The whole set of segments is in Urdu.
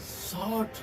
60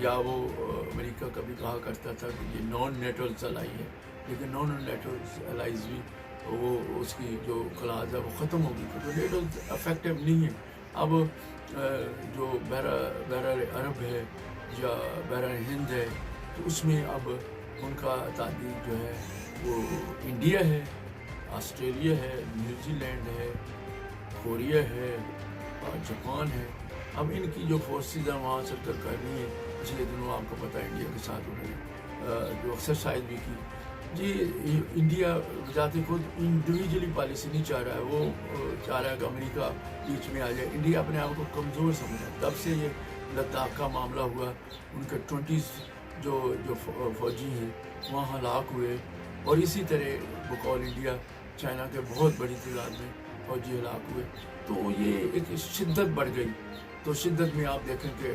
یا وہ امریکہ کبھی کہا کرتا تھا کہ یہ نان نیٹرل الائی ہے، لیکن نان نیٹرل الائز بھی وہ اس کی جو کلاس ہے وہ ختم ہو گئی، کیونکہ نیٹرل افیکٹو نہیں ہے۔ اب جو بحر عرب ہے یا بحر ہند ہے، تو اس میں اب ان کا تعداد جو ہے وہ انڈیا ہے، آسٹریلیا ہے، نیوزی لینڈ ہے، کوریا ہے اور جاپان ہے۔ اب ان کی جو فورسز ہیں وہاں سرکت کر رہی ہیں۔ پچھلے دنوں آپ کو پتہ ہے انڈیا کے ساتھ انہوں نے جو ایکسرسائز بھی کی۔ جی انڈیا بذات خود انڈیویجولی پالیسی نہیں چاہ رہا ہے، وہ چاہ رہا ہے کہ امریکہ بیچ میں آ جائے۔ انڈیا اپنے آپ کو کمزور سمجھا ہے، تب سے یہ لداخ کا معاملہ ہوا، ان کے 20 جو فوجی ہیں وہاں ہلاک ہوئے، اور اسی طرح بقول انڈیا چائنا کے بہت بڑی تعداد میں فوجی ہلاک ہوئے۔ تو یہ ایک شدت بڑھ گئی۔ تو شدت میں آپ دیکھیں کہ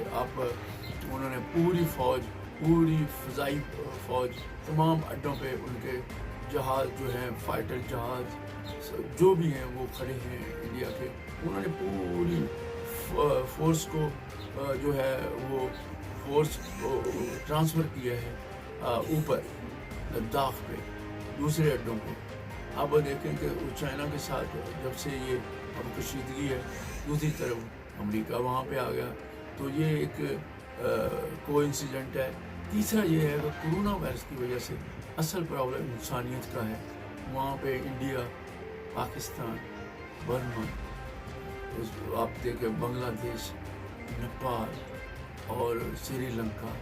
انہوں نے پوری فوج، پوری فضائی فوج، تمام اڈوں پہ ان کے جہاز جو ہیں، فائٹر جہاز جو بھی ہیں وہ کھڑے ہیں انڈیا کے۔ انہوں نے پوری فورس کو جو ہے وہ فورس کو ٹرانسفر کیا ہے اوپر لداخ پہ، دوسرے اڈوں پہ۔ اب دیکھیں کہ چائنا کے ساتھ جب سے یہ اب کشیدگی ہے، دوسری طرف امریکہ وہاں پہ آ گیا، تو یہ ایک کو انسیڈنٹ ہے۔ تیسرا یہ ہے کہ کرونا وائرس کی وجہ سے اصل پرابلم انسانیت کا ہے۔ وہاں پہ انڈیا، پاکستان، برما، آپ دیکھیں بنگلہ دیش، نیپال اور سری لنکا،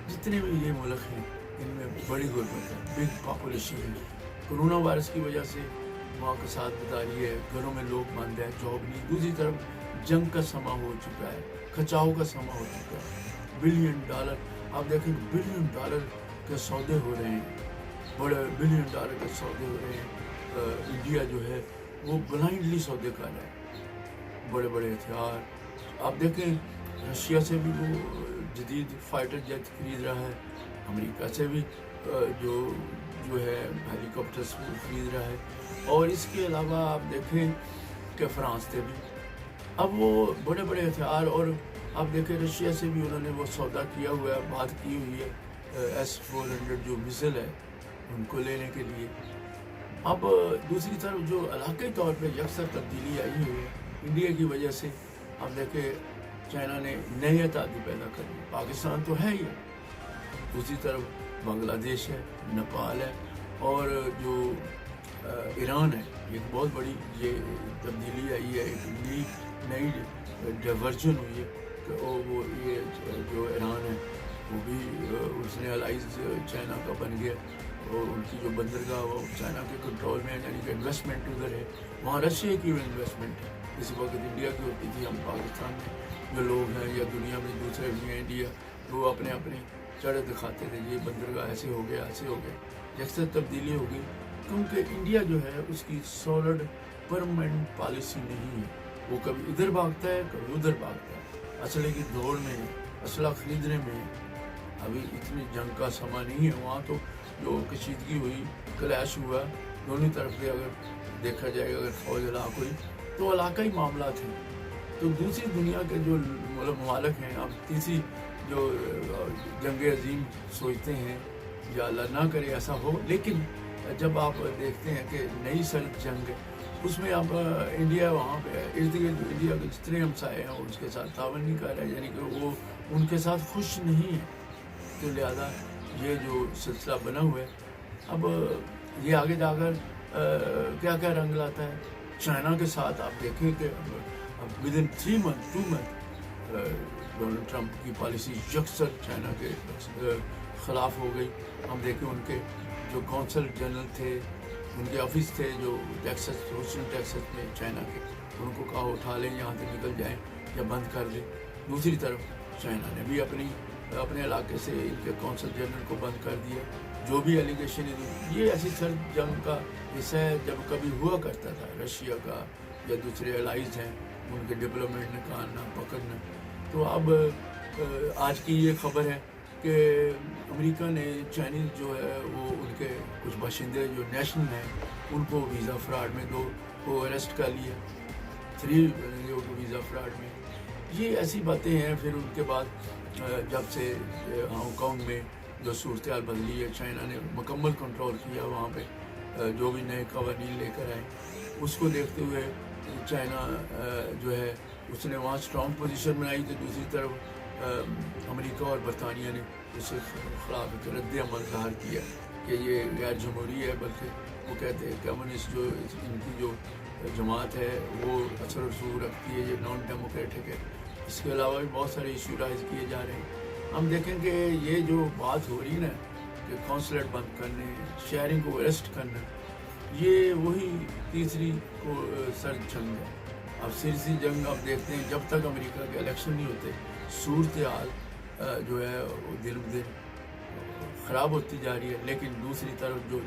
جتنے بھی یہ ملک ہیں ان میں بڑی غربت ہے، بگ پاپولیشن ہے۔ کرونا وائرس کی وجہ سے وہاں کے ساتھ گزاری ہے، گھروں میں لوگ بند ہیں، جاب نہیں۔ دوسری طرف جنگ کا سما ہو چکا ہے، کھچاؤ کا سما ہو چکا ہے۔ بلین ڈالر، آپ دیکھیں بلین ڈالر کے سودے ہو رہے ہیں، بڑے بلین ڈالر کے سودے ہو رہے ہیں۔ انڈیا جو ہے وہ بلائنڈلی سودے کر رہا ہے، بڑے بڑے ہتھیار۔ آپ دیکھیں رشیا سے بھی وہ جدید فائٹر جیٹ خرید رہا ہے، امریکہ سے بھی جو ہے ہیلی کاپٹرس خرید رہا ہے، اور اس کے علاوہ آپ دیکھیں کہ فرانس سے بھی اب وہ بڑے بڑے ہتھیار، اور آپ دیکھیں رشیا سے بھی انہوں نے وہ سودا کیا ہوا ہے، بات کی ہوئی ہے S-400 جو مثل ہے ان کو لینے کے لیے۔ اب دوسری طرف جو علاقائی طور پہ یکسر تبدیلی آئی ہوئی ہے انڈیا کی وجہ سے، آپ دیکھیں چائنا نے نئی اتحادی پیدا کر دی، پاکستان تو ہے ہی، دوسری طرف بنگلہ دیش ہے، نیپال ہے، اور جو ایران ہے۔ ایک بہت بڑی یہ تبدیلی آئی ہے، ایک نئی ڈائیورژن ہوئی ہے کہ وہ یہ جو ایران ہے وہ بھی اس نے الائز چائنا کا بن گیا، اور ان کی جو بندرگاہ وہ چائنا کے کنٹرول میں ہے، یعنی کہ انویسٹمنٹ ادھر ہے، وہاں رشیا کی انویسٹمنٹ ہے۔ اس وقت انڈیا کی ہوتی تھی، ہم پاکستان میں جو لوگ ہیں یا دنیا میں دوسرے بھی ہیں انڈیا، وہ اپنے چڑھے دکھاتے تھے، یہ بندرگاہ ایسے ہو گیا، ایسے ہو گیا۔ یکسر تبدیلی ہوگی، کیونکہ انڈیا جو ہے اس کی سالڈ پرماننٹ پالیسی نہیں ہے، وہ کبھی ادھر بھاگتا ہے، کبھی ادھر بھاگتا ہے، اسلحے کی دوڑ میں، اسلحہ خریدنے میں۔ ابھی اتنی جنگ کا سما نہیں ہے وہاں، تو جو کشیدگی ہوئی، کلیش ہوا دونوں طرف سے، اگر دیکھا جائے اگر فوج ہلاک ہوئی تو علاقائی معاملات ہیں۔ تو دوسری دنیا کے جو ممالک ہیں، اب تیسری جو جنگ عظیم سوچتے ہیں، یا اللہ نہ کرے ایسا ہو، لیکن جب آپ دیکھتے ہیں کہ نئی سرد جنگ ہے، اس میں اب انڈیا وہاں پہ ارد گرد انڈیا کے جتنے ہمسائے ہیں اس کے ساتھ تعاون نہیں کر رہا ہے، یعنی کہ وہ ان کے ساتھ خوش نہیں ہے۔ تو لہذا یہ جو سلسلہ بنا ہوا ہے، اب یہ آگے جا کر کیا کیا رنگ لاتا ہے۔ چائنا کے ساتھ آپ دیکھیں کہ اب ودن 2 منتھ ڈونلڈ ٹرمپ کی پالیسی یکسر چائنا کے خلاف ہو گئی۔ ہم دیکھیں ان کے جو کونسل جنرل تھے، ان کے آفس تھے جو ٹیکسس، ہیوسٹن ٹیکسس میں چائنا کے، ان کو کہا اٹھا لیں، یہاں سے نکل جائیں یا بند کر دیں۔ دوسری طرف چائنا نے بھی اپنے علاقے سے ان کے کونسل جنرل کو بند کر دیا۔ جو بھی ایلیگیشن ہے، یہ ایسی سرد جنگ کا حصہ ہے جب کبھی ہوا کرتا تھا، رشیا کا یا دوسرے الائز ہیں ان کے ڈپلومیٹ نکالنا پکڑنا۔ تو اب آج کی یہ خبر ہے کہ امریکہ نے چائنیز جو ہے وہ ان کے کچھ باشندے جو نیشنل ہیں ان کو ویزا فراڈ میں 2 کو اریسٹ کر لیا، 3 لوگوں کو ویزا فراڈ میں۔ یہ ایسی باتیں ہیں. پھر ان کے بعد جب سے ہانگ کانگ میں جو صورتحال بدلی ہے، چائنا نے مکمل کنٹرول کیا وہاں پہ، جو بھی نئے قوانین لے کر آئے اس کو دیکھتے ہوئے چائنا جو ہے اس نے وہاں اسٹرانگ پوزیشن بنائی. تو دوسری طرف امریکہ اور برطانیہ نے اس کے خلاف ایک رد عمل ظاہر کیا کہ یہ غیر جمہوری ہے، بلکہ وہ کہتے ہیں کمیونسٹ جو ان کی جو جماعت ہے وہ اثر و رسوخ رکھتی ہے، یہ نان ڈیموکریٹک ہے. اس کے علاوہ بھی بہت سارے ایشو رائز کیے جا رہے ہیں. ہم دیکھیں کہ یہ جو بات ہو رہی ہے نا کہ قونصلیٹ بند کرنے، شہریوں کو اریسٹ کرنا، یہ وہی تیسری سرد جنگ ہے. اب سیاسی جنگ آپ دیکھتے ہیں جب تک امریکہ کے الیکشن نہیں ہوتے صورتحال جو ہے وہ دن بدن خراب ہوتی جا رہی ہے. لیکن دوسری طرف جو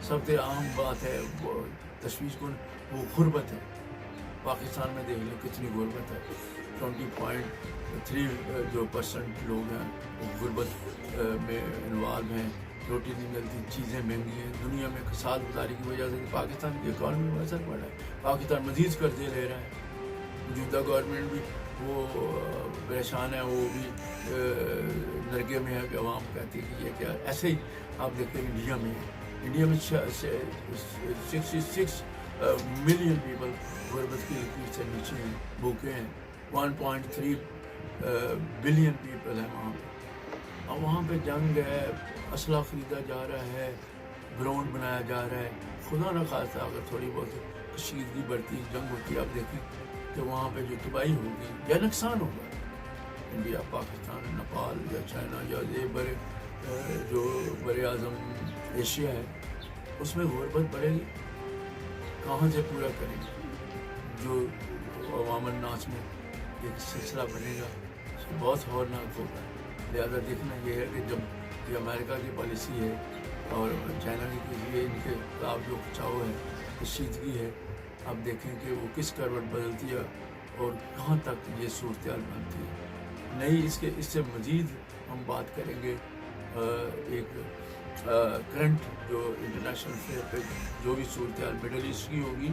سب سے اہم بات ہے وہ تشویش کن، وہ غربت ہے. پاکستان میں دیکھ لیں کتنی غربت ہے. 20.3% لوگ ہیں وہ غربت میں انوالو ہیں. روٹی نہیں ملتی، چیزیں مہنگی ہیں. دنیا میں کساد گزاری کی وجہ سے پاکستان کی اکانومی میں اثر پڑ رہا ہے. پاکستان مزید قرضے لے رہا ہے. موجودہ گورنمنٹ بھی وہ پریشان ہے، وہ بھی نرگے میں ہے کہ عوام کہتی ہے کہ یہ کیا. ایسے ہی آپ دیکھیں انڈیا میں 66 ملین پیپل غربت کی لکیر سے نیچے ہیں، بھوکے ہیں. 1.3 بلین پیپل ہیں وہاں پہ. اور وہاں پہ جنگ ہے، اسلحہ خریدا جا رہا ہے، گراؤنڈ بنایا جا رہا ہے. خدا نہ خواستہ اگر تھوڑی بہت کشیدگی بڑھتی جنگ ہوتی ہے، آپ دیکھیں کہ وہاں پہ جو تباہی ہوگی یا نقصان ہوگا. انڈیا، پاکستان، نیپال یا چائنا یا یہ جو بر اعظم ایشیا ہے اس میں غربت بڑھے گی. کہاں سے پورا کریں گے؟ جو عوام الناس میں ایک سلسلہ بنے گا بہت ہولناک ہوگا. لہٰذا دیکھنا یہ ہے کہ جب یہ امریکہ کی پالیسی ہے اور چائنا کی لیے ان کے خلاف جو کچاؤ ہے، کشیدگی ہے، آپ دیکھیں کہ وہ کس کروٹ بدلتی ہے اور کہاں تک یہ صورتحال بنتی ہے. نہیں، اس سے مزید ہم بات کریں گے ایک کرنٹ جو انٹرنیشنل فیئر پہ جو بھی صورتحال مڈل ایسٹ کی ہوگی،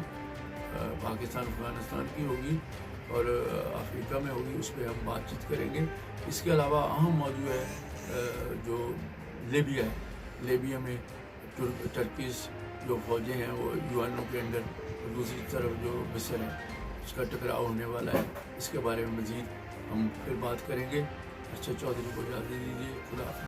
پاکستان افغانستان کی ہوگی اور افریقہ میں ہوگی، اس پہ ہم بات چیت کریں گے. اس کے علاوہ اہم موضوع ہے جو لیبیا ہے. لیبیا میں ٹرکیز جو فوجیں ہیں وہ UN کے انڈر، اور دوسری طرف جو مصر ہے اس کا ٹکراؤ ہونے والا ہے. اس کے بارے میں مزید ہم پھر بات کریں گے. اچھا چودھری کو اجازت دیجیے. خدا حافظ.